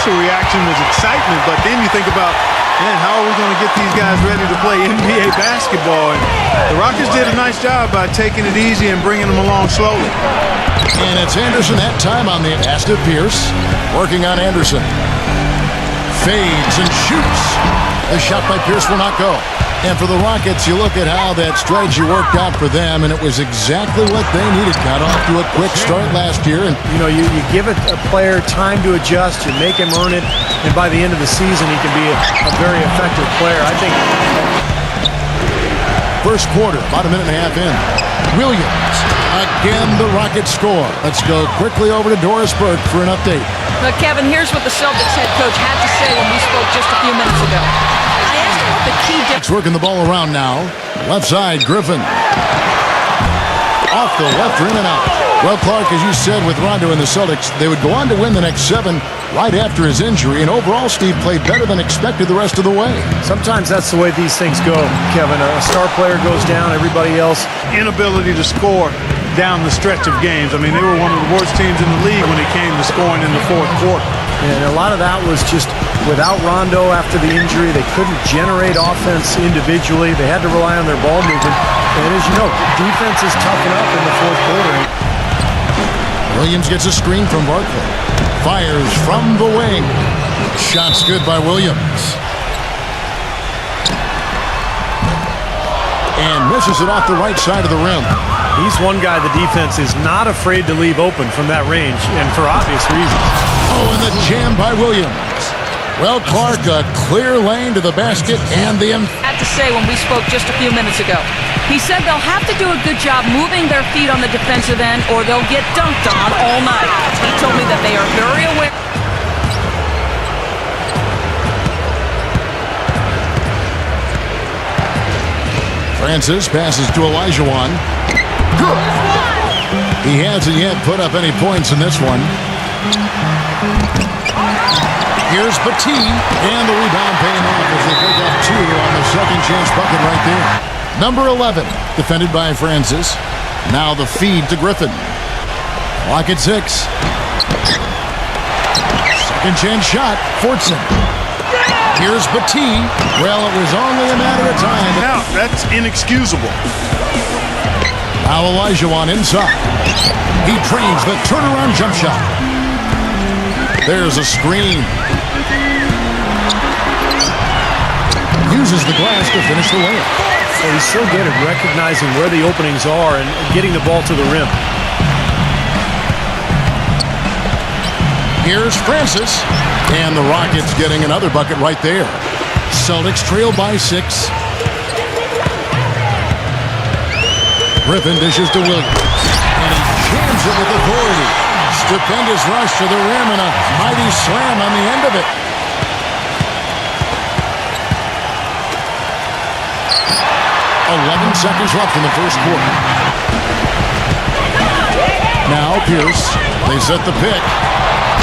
initial reaction was excitement, but then you think about, man, how are we going to get these guys ready to play NBA basketball? And the Rockets did a nice job by taking it easy and bringing them along slowly. And it's Anderson that time on the pass to Pierce. Working on Anderson. Fades and shoots. The shot by Pierce will not go. And for the Rockets, you look at how that strategy worked out for them, and it was exactly what they needed. Got off to a quick start last year. And you know, you give a player time to adjust, you make him earn it, and by the end of the season, he can be a very effective player. I think. First quarter, about a minute and a half in. Williams. Again, the Rockets score. Let's go quickly over to Doris Burke for an update. But Kevin, here's what the Celtics head coach had to say when we spoke just a few minutes ago. I asked him what the key difference. Working the ball around now. Left side, Griffin. Off the left rim and out. Well, Clark, as you said with Rondo and the Celtics, they would go on to win the next 7 right after his injury. And overall, Steve played better than expected the rest of the way. Sometimes that's the way these things go, Kevin. A star player goes down, everybody else. Inability to score down the stretch of games. I mean, they were one of the worst teams in the league when it came to scoring in the fourth quarter. And a lot of that was just without Rondo after the injury. They couldn't generate offense individually. They had to rely on their ball movement. And as you know, defense is toughen up in the fourth quarter. Williams gets a screen from Barkley. Fires from the wing. Shot's good by Williams. And misses it off the right side of the rim. He's one guy the defense is not afraid to leave open from that range, and for obvious reasons. Oh, and the jam by Williams. Well, Clark, a clear lane to the basket and the... Had to say when we spoke just a few minutes ago. He said they'll have to do a good job moving their feet on the defensive end or they'll get dunked on all night. He told me that they are very aware. Francis passes to Olajuwon. Good. He hasn't yet put up any points in this one. Here's Petit, and the rebound paying off as they pick up 2 on the second chance bucket right there. Number 11, defended by Francis. Now the feed to Griffin. Clock at 6. Second chance shot, Fortson. Here's Petit. Well, it was only a matter of time. Now, that's inexcusable. Now Olajuwon inside. He trains the turnaround jump shot. There's a screen. Uses the glass to finish the layup. So he's so good at recognizing where the openings are and getting the ball to the rim. Here's Francis. And the Rockets getting another bucket right there. Celtics trail by 6. Griffin dishes to Williams. And he jams it with authority. Stupendous rush to the rim and a mighty slam on the end of it. Seconds left in the first quarter. Now Pierce. They set the pick.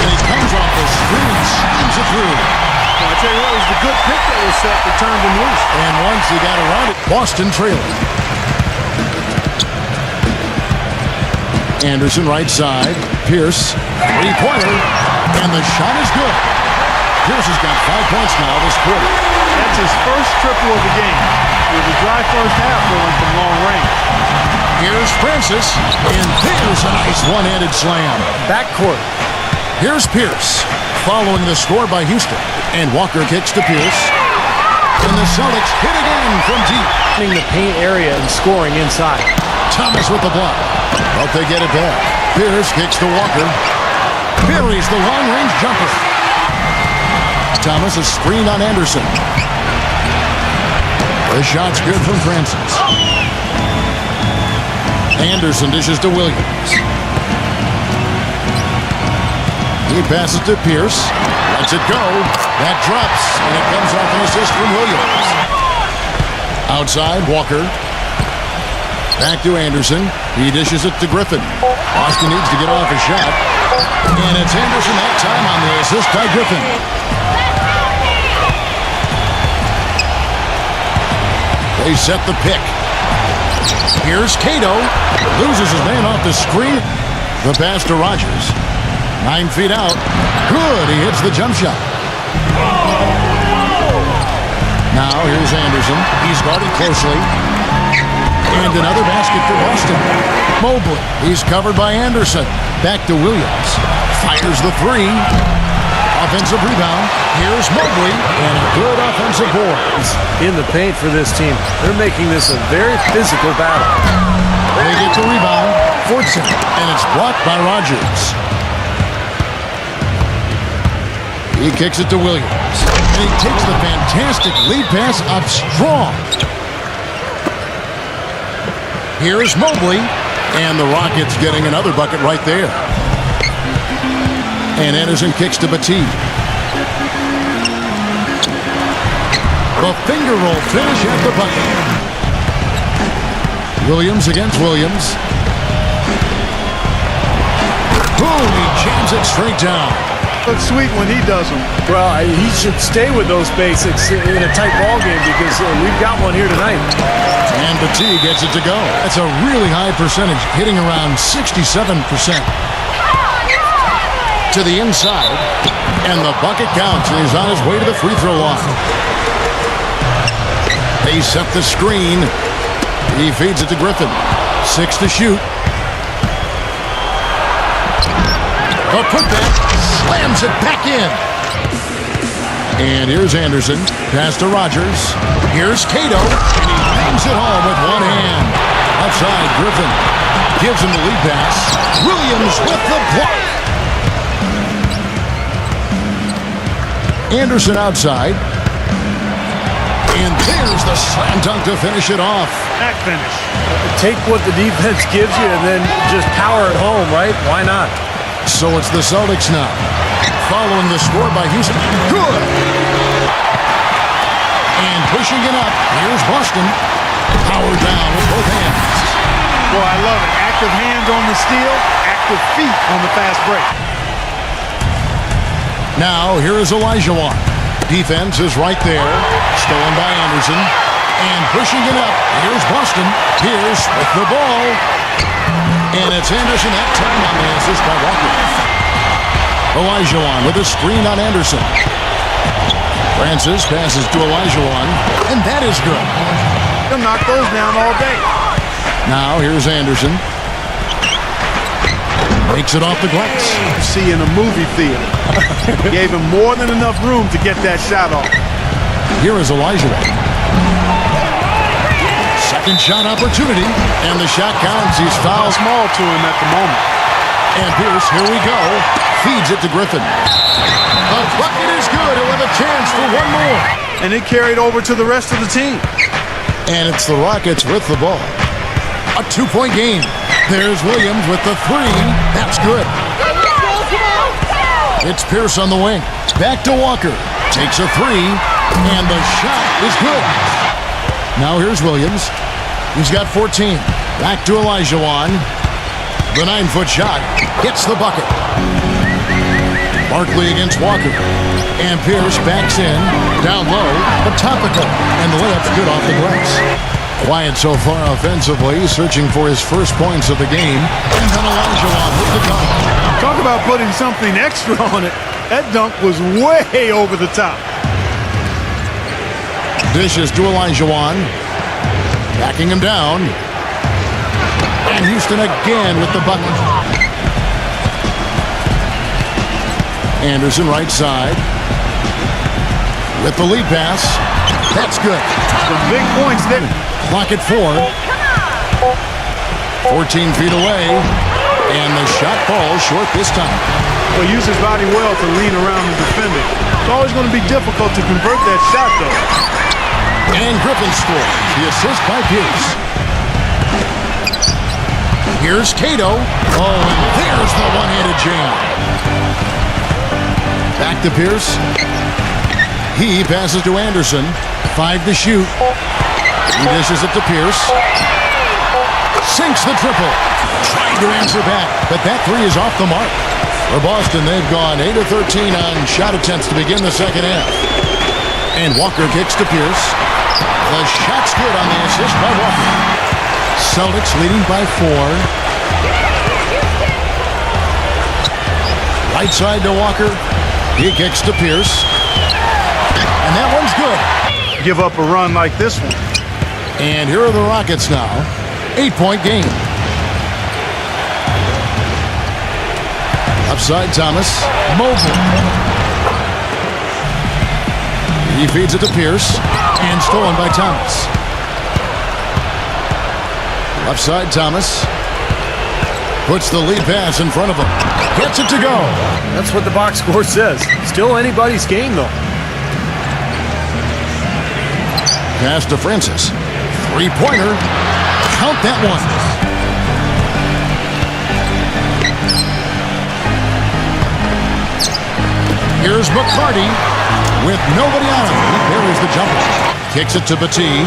And he comes off the screen, slams it through. I tell you what, it was the good pick that was set that turned him loose. And once he got around it, Boston trailing. Anderson right side. Pierce. Three-pointer. And the shot is good. Pierce has got 5 points now this quarter. That's his first triple of the game. It was a dry first half going from long range. Here's Francis. And there's a nice one-handed slam. Backcourt. Here's Pierce. Following the score by Houston. And Walker kicks to Pierce. And the Celtics hit again from deep. In the paint area and scoring inside. Thomas with the block. Hope they get it back. Pierce kicks to Walker. Buries the long-range jumper. Thomas is screened on Anderson. The shot's good from Francis. Anderson dishes to Williams. He passes to Pierce. Lets it go. That drops, and it comes off an assist from Williams. Outside, Walker. Back to Anderson. He dishes it to Griffin. Boston needs to get off a shot. And it's Anderson that time on the assist by Griffin. They set the pick. Here's Cato. Loses his man off the screen. The pass to Rogers. 9 feet out. Good. He hits the jump shot. Now here's Anderson. He's guarded closely. And another basket for Boston. Mobley. He's covered by Anderson. Back to Williams. Fires the three. Offensive rebound. Here's Mobley. And a good offensive board. In the paint for this team. They're making this a very physical battle. They get the rebound. Fortson. And it's blocked by Rogers. He kicks it to Williams. And he takes the fantastic lead pass up strong. Here's Mobley. And the Rockets getting another bucket right there. And Anderson kicks to Batiste. The finger roll finish at the bucket. Williams against Williams. Boom! He jams it straight down. Looks sweet when he does them. Well, he should stay with those basics in a tight ball game because we've got one here tonight. And Batiste gets it to go. That's a really high percentage, hitting around 67%. To the inside, and the bucket counts, and he's on his way to the free throw line. They set the screen. He feeds it to Griffin. 6 to shoot. The putback slams it back in. And here's Anderson. Pass to Rogers. Here's Cato. And he bangs it home with one hand. Outside, Griffin gives him the lead pass. Williams with the block. Anderson outside. And there's the slam dunk to finish it off. That finish. Take what the defense gives you and then just power it home, right? Why not? So it's the Celtics now. Following the score by Houston. Good. And pushing it up. Here's Boston. Powered down with both hands. Boy, I love it. Active hands on the steal, active feet on the fast break. Now, here is Olajuwon. Defense is right there. Stolen by Anderson. And pushing it up. Here's Boston. Pierce with the ball. And it's Anderson that time on the assist by Walker. Olajuwon with a screen on Anderson. Francis passes to Olajuwon. And that is good. He'll knock those down all day. Now, here's Anderson. Makes it off the glass. You see in a movie theater. Gave him more than enough room to get that shot off. Here is Olajuwon. Second shot opportunity. And the shot counts. He's fouled. Small to him at the moment. And Pierce, here we go. Feeds it to Griffin. The bucket is good. He'll have a chance for one more. And it carried over to the rest of the team. And it's the Rockets with the ball. A 2-point game. There's Williams with the three. That's good. It's Pierce on the wing. Back to Walker. Takes a three. And the shot is good. Now here's Williams. He's got 14. Back to Olajuwon. The 9-foot shot gets the bucket. Barkley against Walker. And Pierce backs in. Down low. But topical. And the layup's good off the glass. Quiet so far offensively, searching for his first points of the game. And then Olajuwon with the dunk. Talk about putting something extra on it. That dunk was way over the top. Dishes to Olajuwon. Backing him down. And Houston again with the bucket. Anderson right side. With the lead pass. That's good. Some big points there. Clock at 4. 14 feet away. And the shot falls short this time. Well, use his body well to lean around the defender. It's always going to be difficult to convert that shot, though. And Griffin scores. The assist by Pierce. Here's Cato. Oh, and there's the one-handed jam. Back to Pierce. He passes to Anderson. 5 to shoot. He dishes it to Pierce. Sinks the triple. Trying to answer back, but that three is off the mark. For Boston, they've gone 8 of 13 on shot attempts to begin the second half. And Walker kicks to Pierce. The shot's good on the assist by Walker. Celtics leading by 4. Right side to Walker. He kicks to Pierce. And that one's good. Give up a run like this one. And here are the Rockets now. 8-point game. Upside Thomas. Mobile. He feeds it to Pierce. And stolen by Thomas. Left side Thomas. Puts the lead pass in front of him. Gets it to go. That's what the box score says. Still anybody's game, though. Pass to Francis. Three-pointer. Count that one. Here's McCarty with nobody on him. He buries the jumper. Kicks it to Batee.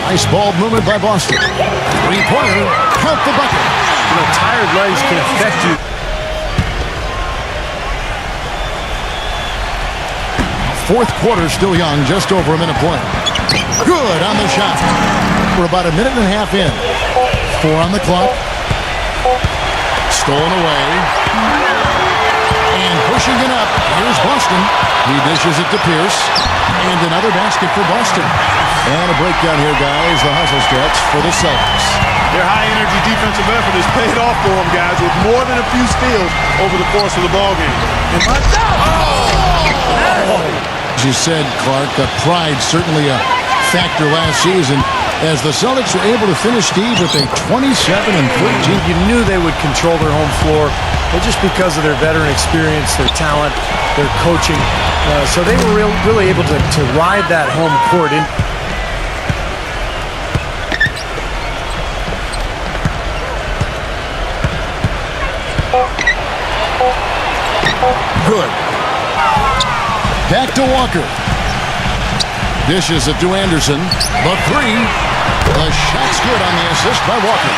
Nice ball movement by Boston. Three-pointer. Count the bucket. You know, tired legs can affect you. Fourth quarter still young, just over a minute play. Good on the shot. We're about a minute and a half in. 4 on the clock. Stolen away. And pushing it up. Here's Boston. He dishes it to Pierce. And another basket for Boston. And a breakdown here, guys. The hustle stretch for the Celtics. Their high-energy defensive effort has paid off for them, guys, with more than a few steals over the course of the ballgame. And As you said, Clark, pride certainly a factor last season as the Celtics were able to finish, Steve, with a 27-13. You knew they would control their home floor, but just because of their veteran experience, their talent, their coaching. So they were really able to ride that home court in. Good. Back to Walker. Dishes it to Anderson. The three. The shot's good on the assist by Walker.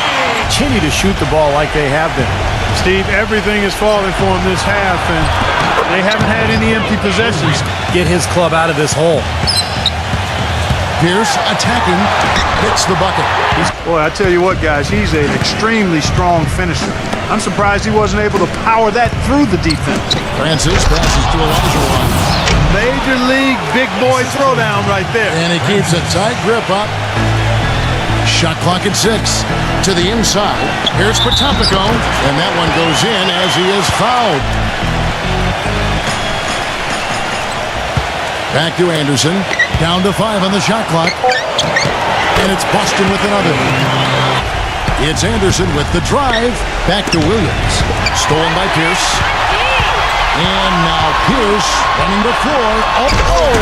Continue to shoot the ball like they have been. Steve, everything is falling for them this half, and they haven't had any empty possessions. Get his club out of this hole. Pierce attacking. Hits the bucket. Boy, I tell you what, guys, he's an extremely strong finisher. I'm surprised he wasn't able to power that through the defense. Francis passes to Elijah. Major league big boy throwdown right there. And he keeps a tight grip up. Shot clock at 6. To the inside. Here's Potampico. And that one goes in as he is fouled. Back to Anderson. Down to 5 on the shot clock. And it's Boston with another. It's Anderson with the drive. Back to Williams. Stolen by Pierce. And now Pierce running the floor.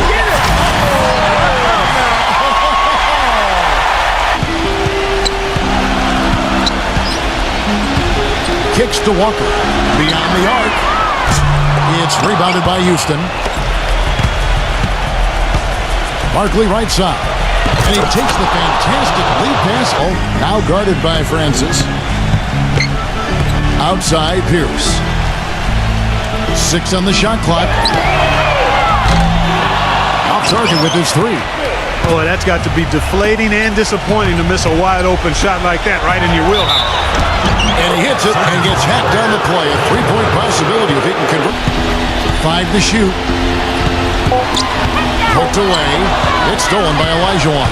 Get it! Kicks to Walker. Beyond the arc. It's rebounded by Houston. Barkley right side. And he takes the fantastic lead pass. Oh, now guarded by Francis. Outside Pierce. 6 on the shot clock. Off target with his 3. Boy, that's got to be deflating and disappointing to miss a wide open shot like that right in your wheelhouse. And he hits it and gets hacked down the play. A 3-point possibility if he can convert. 5 to shoot. Poked away. It's stolen by Elijah.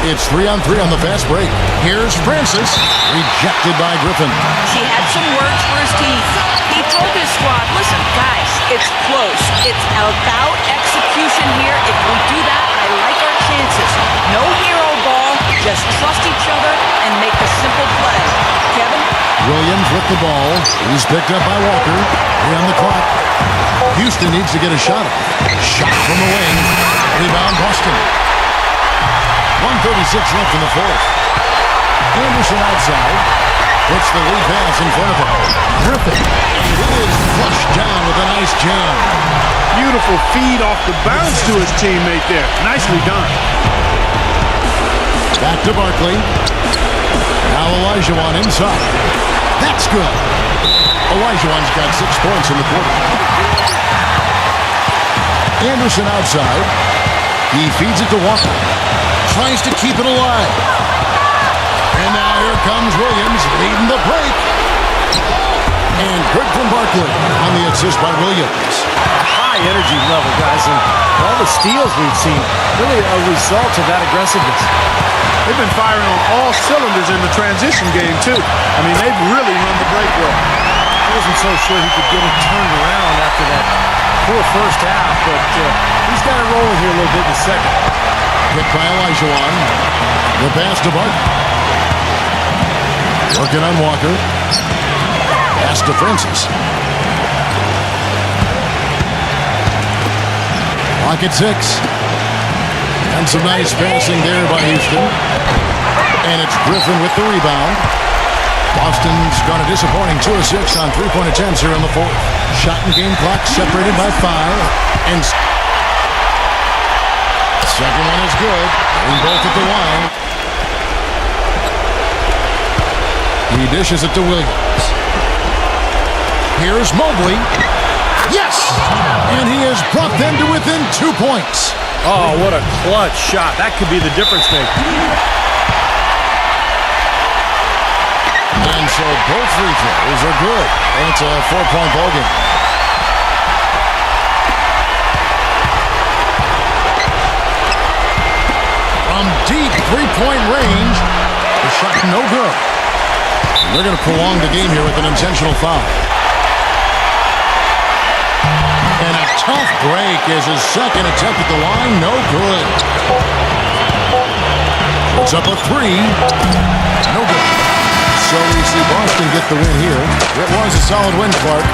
It's 3-on-3 on the fast break. Here's Francis. Rejected by Griffin. He had some words for his team. He told his squad, listen, guys, it's close. It's about execution here. If we do that, I like our chances. No hero ball. Just trust each other and make a simple play. Kevin? Williams with the ball. He's picked up by Walker. 3 on the clock. Houston needs to get a shot. Shot from the wing. Rebound Boston. 1:36 left in the fourth. Anderson outside. Puts the lead pass in front of him. Griffin. And it is flushed down with a nice jam. Beautiful feed off the bounce to his teammate there. Nicely done. Back to Barkley. Now Olajuwon inside. That's good. Olajuwon's got 6 points in the quarter. Anderson outside. He feeds it to Walker. Tries to keep it alive. And now here comes Williams leading the break. And good from Barkley on the assist by Williams. High energy level, guys, and all the steals we've seen, really a result of that aggressiveness. They've been firing on all cylinders in the transition game, too. I mean, they've really run the break well. I wasn't so sure he could get it turned around after that poor first half, but he's got it rolling here a little bit in the second. Hit by Olajuwon. The pass to Barkley. Working on Walker. Pass to Francis. Clock at 6. And some nice passing there by Houston. And it's Griffin with the rebound. Boston's gone a disappointing 2 of 6 on three-point attempts here in the fourth. Shot and game clock separated by 5. And second one is good. Getting both at the line. He dishes it to Williams. Here's Mobley. Yes! And he has brought them to within 2 points. Oh, what a clutch shot. That could be the difference maker. And so both free throws are good. And it's a 4-point ball game. From deep three-point range, the shot no good. And they're going to prolong the game here with an intentional foul. And a tough break is his second attempt at the line. No good. Puts up a 3. No good. So we see Boston get the win here. It was a solid win, Clark.